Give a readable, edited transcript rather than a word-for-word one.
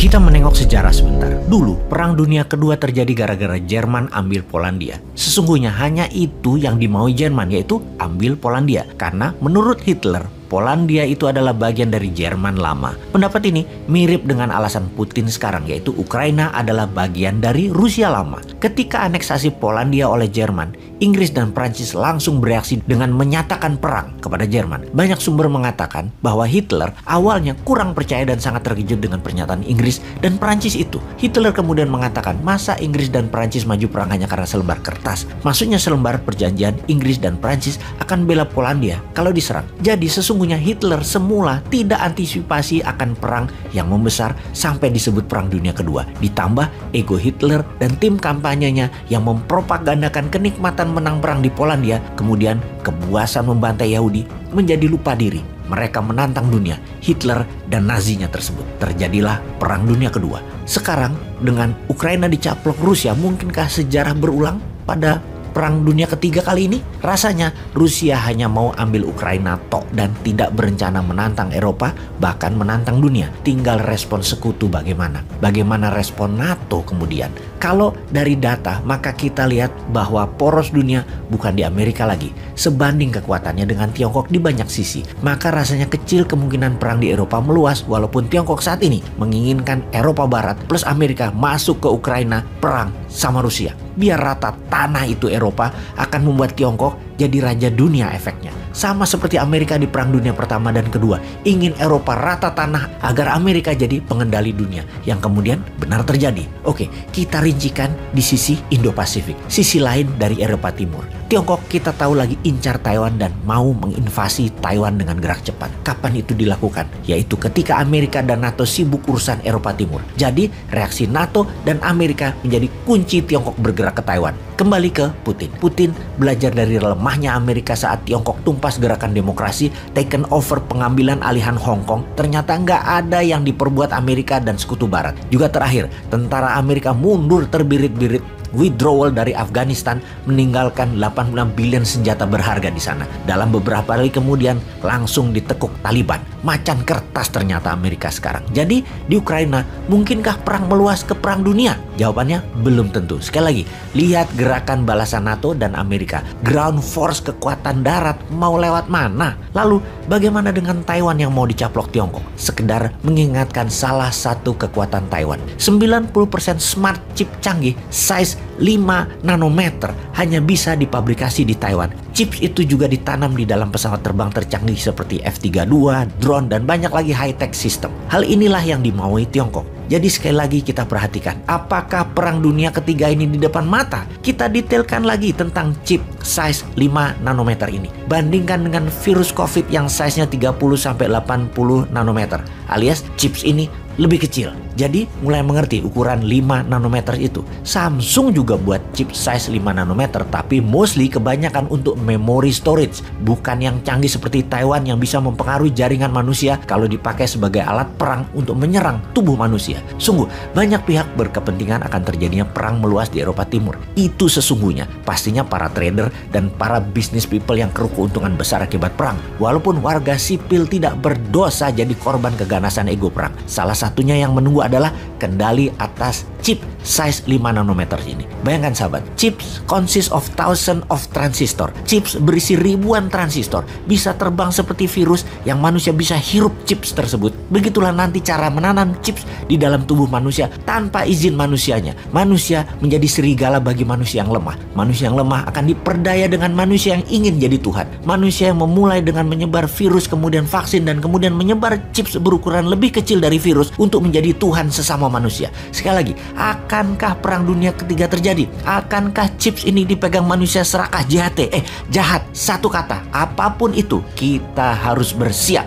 Kita menengok sejarah sebentar. Dulu, Perang Dunia Kedua terjadi gara-gara Jerman ambil Polandia. Sesungguhnya hanya itu yang dimaui Jerman, yaitu ambil Polandia. Karena menurut Hitler, Polandia itu adalah bagian dari Jerman lama. Pendapat ini mirip dengan alasan Putin sekarang, yaitu Ukraina adalah bagian dari Rusia lama. Ketika aneksasi Polandia oleh Jerman, Inggris dan Prancis langsung bereaksi dengan menyatakan perang kepada Jerman. Banyak sumber mengatakan bahwa Hitler awalnya kurang percaya dan sangat terkejut dengan pernyataan Inggris dan Prancis itu. Hitler kemudian mengatakan, masa Inggris dan Prancis maju perang hanya karena selembar kertas? Maksudnya selembar perjanjian Inggris dan Prancis akan bela Polandia kalau diserang. Jadi sesungguhnya Hitler semula tidak antisipasi akan perang yang membesar sampai disebut Perang Dunia Kedua. Ditambah ego Hitler dan tim kampanyenya yang mempropagandakan kenikmatan menang perang di Polandia, kemudian kepuasan membantai Yahudi, menjadi lupa diri. Mereka menantang dunia, Hitler dan Nazinya tersebut. Terjadilah Perang Dunia Kedua. Sekarang dengan Ukraina dicaplok Rusia, mungkinkah sejarah berulang pada Perang Dunia Ketiga kali ini? Rasanya Rusia hanya mau ambil Ukraina tok dan tidak berencana menantang Eropa, bahkan menantang dunia. Tinggal respon sekutu bagaimana. Bagaimana respon NATO kemudian. Kalau dari data, maka kita lihat bahwa poros dunia bukan di Amerika lagi. Sebanding kekuatannya dengan Tiongkok di banyak sisi, maka rasanya kecil kemungkinan perang di Eropa meluas, walaupun Tiongkok saat ini menginginkan Eropa Barat plus Amerika masuk ke Ukraina perang sama Rusia. Biar rata tanah itu Eropa akan membuat Tiongkok jadi raja dunia efeknya. Sama seperti Amerika di Perang Dunia Pertama dan Kedua. Ingin Eropa rata tanah agar Amerika jadi pengendali dunia. Yang kemudian benar terjadi. Oke, kita rincikan di sisi Indo-Pasifik. Sisi lain dari Eropa Timur. Tiongkok kita tahu lagi incar Taiwan dan mau menginvasi Taiwan dengan gerak cepat. Kapan itu dilakukan? Yaitu ketika Amerika dan NATO sibuk urusan Eropa Timur. Jadi reaksi NATO dan Amerika menjadi kunci Tiongkok bergerak ke Taiwan. Kembali ke Putin. Putin belajar dari lemahnya Amerika saat Tiongkok tumpas gerakan demokrasi, taken over pengambilan alihan Hong Kong. Ternyata nggak ada yang diperbuat Amerika dan Sekutu Barat. Juga terakhir, tentara Amerika mundur terbirit-birit, withdrawal dari Afghanistan, meninggalkan 86 billion senjata berharga di sana. Dalam beberapa hari kemudian langsung ditekuk Taliban. Macan kertas ternyata Amerika sekarang. Jadi di Ukraina, mungkinkah perang meluas ke perang dunia? Jawabannya belum tentu. Sekali lagi, lihat gerakan balasan NATO dan Amerika. Ground force kekuatan darat mau lewat mana? Lalu bagaimana dengan Taiwan yang mau dicaplok Tiongkok? Sekedar mengingatkan salah satu kekuatan Taiwan. 90% smart chip canggih size 5 nanometer hanya bisa dipabrikasi di Taiwan. Chips itu juga ditanam di dalam pesawat terbang tercanggih seperti F-32, drone, dan banyak lagi high-tech system. Hal inilah yang dimaui Tiongkok. Jadi sekali lagi kita perhatikan, apakah Perang Dunia Ketiga ini di depan mata? Kita detailkan lagi tentang chip size 5 nanometer ini. Bandingkan dengan virus COVID yang size-nya 30-80 nanometer. Alias chips ini lebih kecil. Jadi mulai mengerti ukuran 5 nanometer itu. Samsung juga buat chip size 5 nanometer, tapi mostly kebanyakan untuk memory storage. Bukan yang canggih seperti Taiwan yang bisa mempengaruhi jaringan manusia kalau dipakai sebagai alat perang untuk menyerang tubuh manusia. Sungguh, banyak pihak berkepentingan akan terjadinya perang meluas di Eropa Timur. Itu sesungguhnya pastinya para trader dan para business people yang keruk keuntungan besar akibat perang. Walaupun warga sipil tidak berdosa jadi korban keganasan ego perang. Salah satunya yang menunggu adalah kendali atas chip size 5 nanometer ini. Bayangkan sahabat, chips consist of thousands of transistor. Chips berisi ribuan transistor, bisa terbang seperti virus yang manusia bisa hirup chips tersebut. Begitulah nanti cara menanam chips di dalam tubuh manusia tanpa izin manusianya. Manusia menjadi serigala bagi manusia yang lemah. Manusia yang lemah akan diperdaya dengan manusia yang ingin jadi Tuhan. Manusia yang memulai dengan menyebar virus, kemudian vaksin, dan kemudian menyebar chips berukuran lebih kecil dari virus untuk menjadi Tuhan sesama manusia. Sekali lagi, akankah Perang Dunia Ketiga terjadi? Akankah chips ini dipegang manusia serakah jahat? Satu kata, apapun itu, kita harus bersiap.